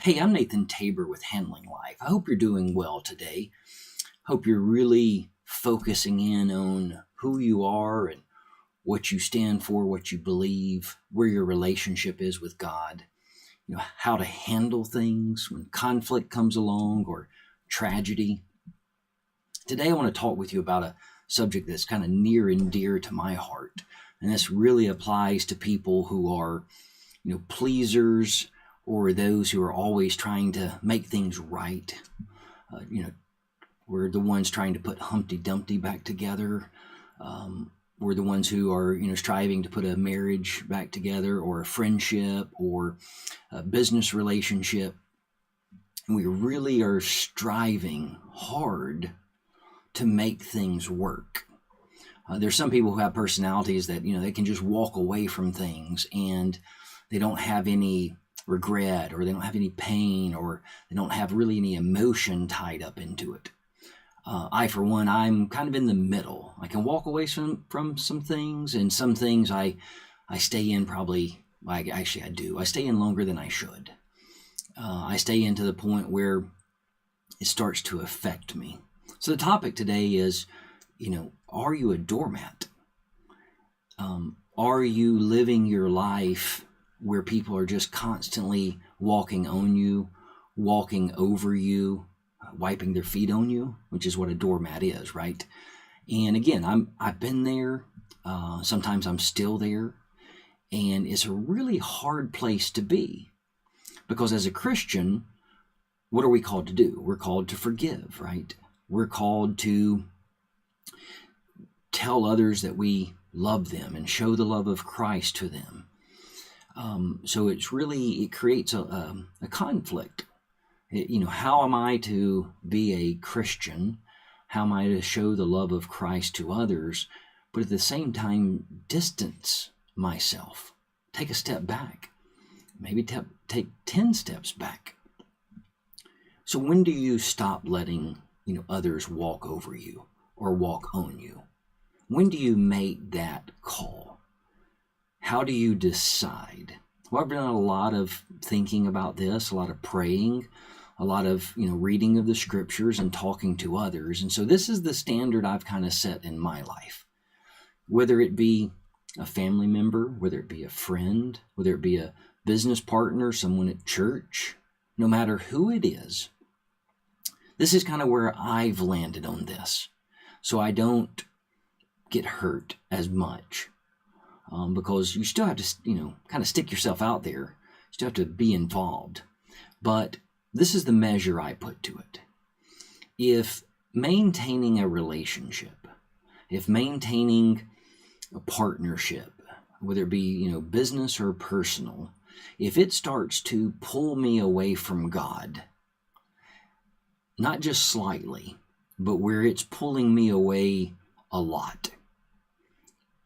Hey, I'm Nathan Tabor with Handling Life. I hope you're doing well today. Hope you're really focusing in on who you are and what you stand for, what you believe, where your relationship is with God, how to handle things when conflict comes along or tragedy. Today I want to talk with you about a subject that's kind of near and dear to my heart. And this really applies to people who are, pleasers, or those who are always trying to make things right. We're the ones trying to put Humpty Dumpty back together. We're the ones who are, striving to put a marriage back together, or a friendship, or a business relationship. And we really are striving hard to make things work. There's some people who have personalities that, they can just walk away from things and they don't have any regret, or they don't have any pain, or they don't have really any emotion tied up into it. I, for one, I'm kind of in the middle. I can walk away from some things, and some things I stay in probably, actually I do. I stay in longer than I should. I stay in to the point where it starts to affect me. So the topic today is, are you a doormat? Are you living your life where people are just constantly walking on you, walking over you, wiping their feet on you, which is what a doormat is, right? And again, I've been there. Sometimes I'm still there, and it's a really hard place to be, because as a Christian, what are we called to do? We're called to forgive, right? We're called to tell others that we love them and show the love of Christ to them. So it creates a conflict. How am I to be a Christian? How am I to show the love of Christ to others, but at the same time distance myself, take a step back, maybe take 10 steps back? So when do you stop letting others walk over you or walk on you? When do you make that call? How do you decide? Well, I've done a lot of thinking about this, a lot of praying, a lot of reading of the scriptures and talking to others. And so this is the standard I've kind of set in my life. Whether it be a family member, whether it be a friend, whether it be a business partner, someone at church, no matter who it is, this is kind of where I've landed on this. So I don't get hurt as much. Because you still have to, kind of stick yourself out there. You still have to be involved. But this is the measure I put to it. If maintaining a relationship, if maintaining a partnership, whether it be, business or personal, if it starts to pull me away from God, not just slightly, but where it's pulling me away a lot,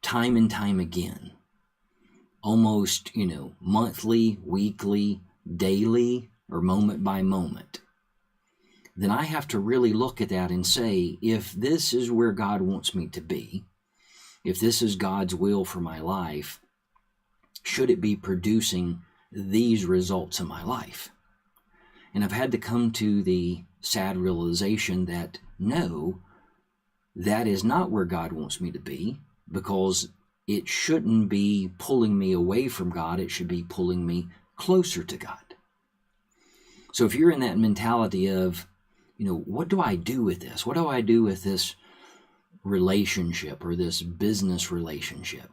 time and time again, almost, monthly, weekly, daily, or moment by moment, then I have to really look at that and say, if this is where God wants me to be, if this is God's will for my life, should it be producing these results in my life? And I've had to come to the sad realization that no, that is not where God wants me to be, because it shouldn't be pulling me away from God. It should be pulling me closer to God. So if you're in that mentality of, what do I do with this? What do I do with this relationship or this business relationship?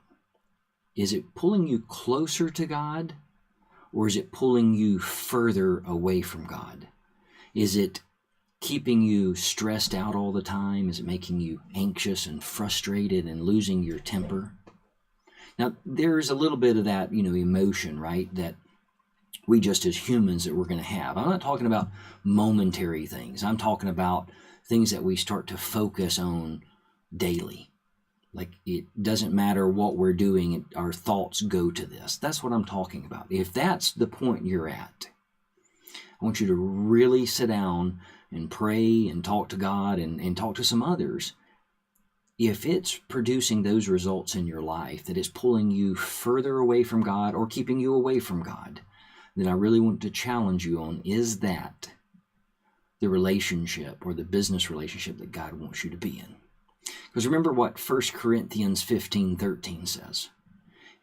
Is it pulling you closer to God, or is it pulling you further away from God? Is it keeping you stressed out all the time? Is it making you anxious and frustrated and losing your temper? Now, there's a little bit of that, emotion, right, that we just as humans that we're going to have. I'm not talking about momentary things. I'm talking about things that we start to focus on daily. Like, it doesn't matter what we're doing, our thoughts go to this. That's what I'm talking about. If that's the point you're at, I want you to really sit down and pray and talk to God and talk to some others. If it's producing those results in your life, that is pulling you further away from God or keeping you away from God, that I really want to challenge you on is that the relationship or the business relationship that God wants you to be in. Because remember what 1 Corinthians 15:13 says.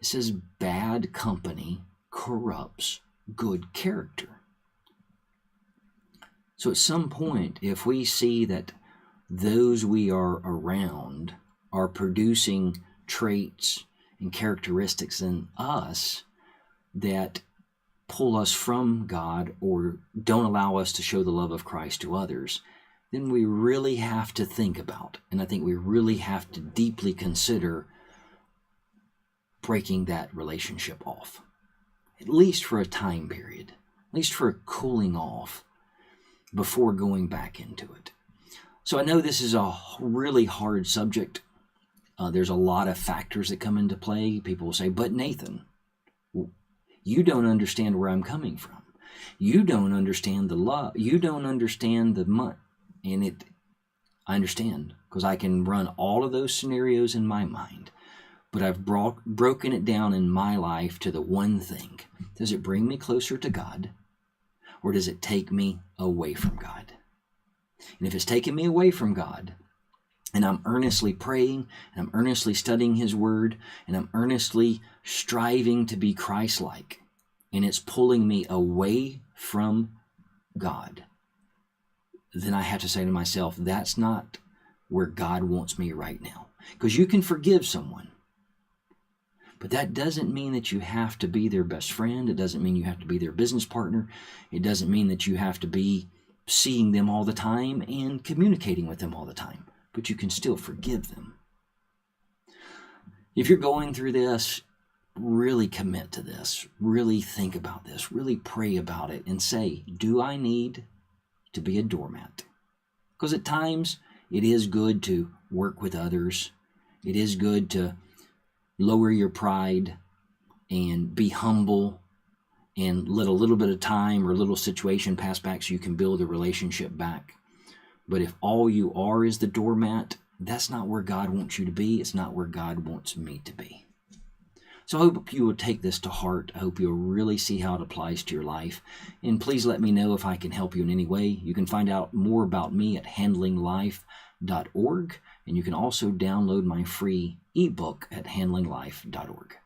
It says, bad company corrupts good character. So at some point, if we see that those we are around are producing traits and characteristics in us that pull us from God or don't allow us to show the love of Christ to others, then we really have to think about, and I think we really have to deeply consider breaking that relationship off, at least for a time period, at least for a cooling off before going back into it. So I know this is a really hard subject. There's a lot of factors that come into play. People will say, but Nathan, you don't understand where I'm coming from. You don't understand the love. You don't understand the month. And I understand, because I can run all of those scenarios in my mind. But I've broken it down in my life to the one thing. Does it bring me closer to God? Or does it take me away from God? And if it's taking me away from God, and I'm earnestly praying, and I'm earnestly studying His Word, and I'm earnestly striving to be Christ-like, and it's pulling me away from God, then I have to say to myself, that's not where God wants me right now. Because you can forgive someone, but that doesn't mean that you have to be their best friend. It doesn't mean you have to be their business partner. It doesn't mean that you have to be seeing them all the time and communicating with them all the time. But you can still forgive them. If you're going through this, really commit to this. Really think about this. Really pray about it and say, do I need to be a doormat? Because at times it is good to work with others. It is good to lower your pride and be humble and let a little bit of time or a little situation pass back so you can build a relationship back. But if all you are is the doormat, that's not where God wants you to be. It's not where God wants me to be. So I hope you will take this to heart. I hope you'll really see how it applies to your life. And please let me know if I can help you in any way. You can find out more about me at handlinglife.org. And you can also download my free ebook at handlinglife.org.